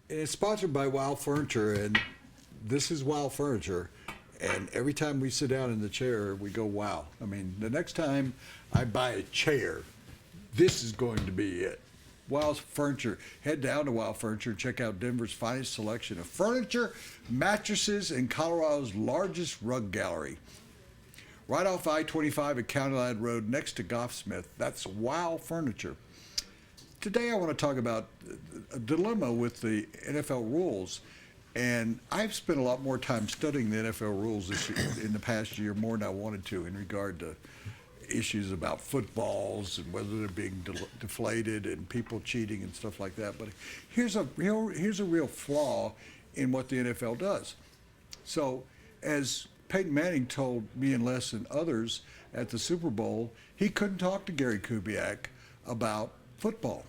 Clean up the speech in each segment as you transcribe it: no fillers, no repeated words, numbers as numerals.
It's sponsored by Wow Furniture, and this is Wow Furniture. And every time we sit down in the chair, we go, wow. I mean, the next time I buy a chair, this is going to be it. Wow Furniture. Head down to Wow Furniture and check out Denver's finest selection of furniture, mattresses, and Colorado's largest rug gallery. Right off I-25 at County Line Road next to Goffsmith. That's Wow Furniture. Today I want to talk about a dilemma with the NFL rules. And I've spent a lot more time studying the NFL rules this year, in the past year, more than I wanted to, in regard to issues about footballs and whether they're being deflated and people cheating and stuff like that. But here's a real flaw in what the NFL does. So, as Peyton Manning told me and Les and others at the Super Bowl, he couldn't talk to Gary Kubiak about football.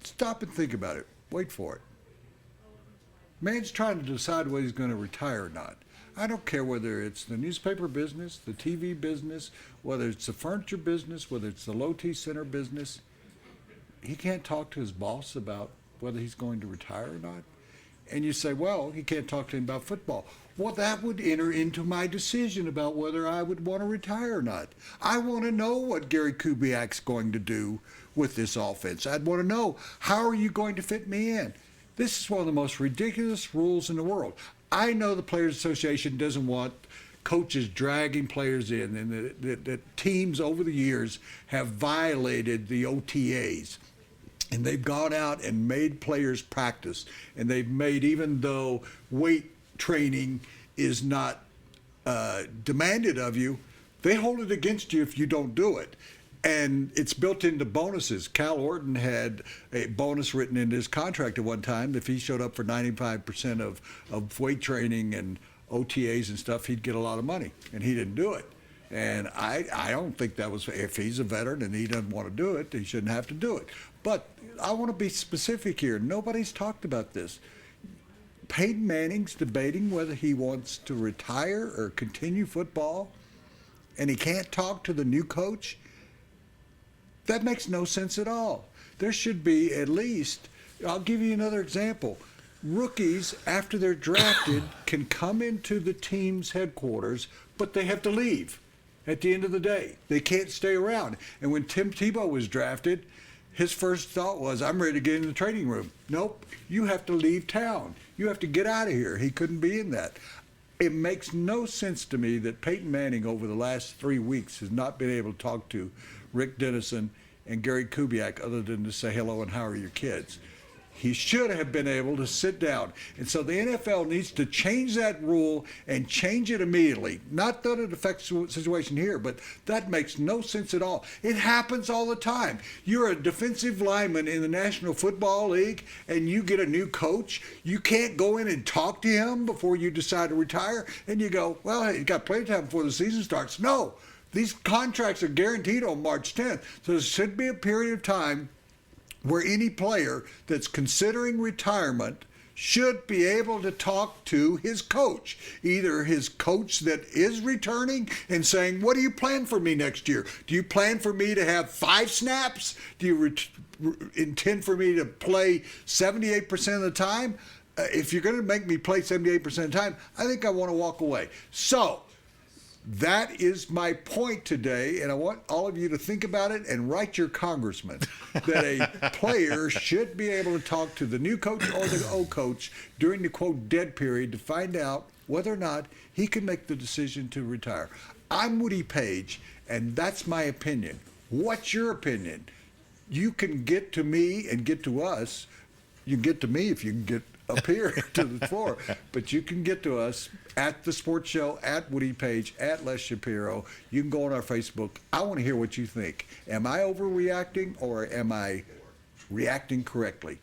Stop and think about it. Wait for it. Man's trying to decide whether he's going to retire or not. I don't care whether it's the newspaper business, the TV business, whether it's the furniture business, whether it's the Low-T Center business. He can't talk to his boss about whether he's going to retire or not. And you say, well, he can't talk to him about football. Well, that would enter into my decision about whether I would want to retire or not. I want to know what Gary Kubiak's going to do with this offense. I'd want to know, how are you going to fit me in? This is one of the most ridiculous rules in the world. I know the Players Association doesn't want coaches dragging players in, and that teams over the years have violated the OTAs. And they've gone out and made players practice. And they've made, even though weight training is not demanded of you, they hold it against you if you don't do it. And it's built into bonuses. Cal Orton had a bonus written in his contract at one time. If he showed up for 95% of weight training and OTAs and stuff, he'd get a lot of money. And he didn't do it. And I don't think that was, if he's a veteran and he doesn't want to do it, he shouldn't have to do it. But I want to be specific here. Nobody's talked about this. Peyton Manning's debating whether he wants to retire or continue football, and he can't talk to the new coach. That makes no sense at all. There should be at least, I'll give you another example. Rookies, after they're drafted, can come into the team's headquarters, but they have to leave at the end of the day. They can't stay around. And when Tim Tebow was drafted, his first thought was, I'm ready to get in the training room. Nope, you have to leave town. You have to get out of here. He couldn't be in that. It makes no sense to me that Peyton Manning over the last 3 weeks has not been able to talk to Rick Dennison and Gary Kubiak other than to say hello and how are your kids. He should have been able to sit down. And so the NFL needs to change that rule and change it immediately. Not that it affects the situation here, but that makes no sense at all. It happens all the time. You're a defensive lineman in the National Football League and you get a new coach. You can't go in and talk to him before you decide to retire. And you go, well, hey, you got plenty of time before the season starts. No, these contracts are guaranteed on March 10th. So there should be a period of time where any player that's considering retirement should be able to talk to his coach, either his coach that is returning and saying, what do you plan for me next year? Do you plan for me to have 5 snaps? Do you intend for me to play 78% of the time? If you're going to make me play 78% of the time, I think I want to walk away. So that is my point today, and I want all of you to think about it and write your congressman that a player should be able to talk to the new coach or the old coach during the, quote, dead period to find out whether or not he can make the decision to retire. I'm Woody Paige, and that's my opinion. What's your opinion? You can get to me and get to us. You can get to me if you can get up here to the floor, but you can get to us at the Sports Show, at Woody Paige, at Les Shapiro. You can go on our Facebook. I want to hear what you think. Am I overreacting or am I reacting correctly?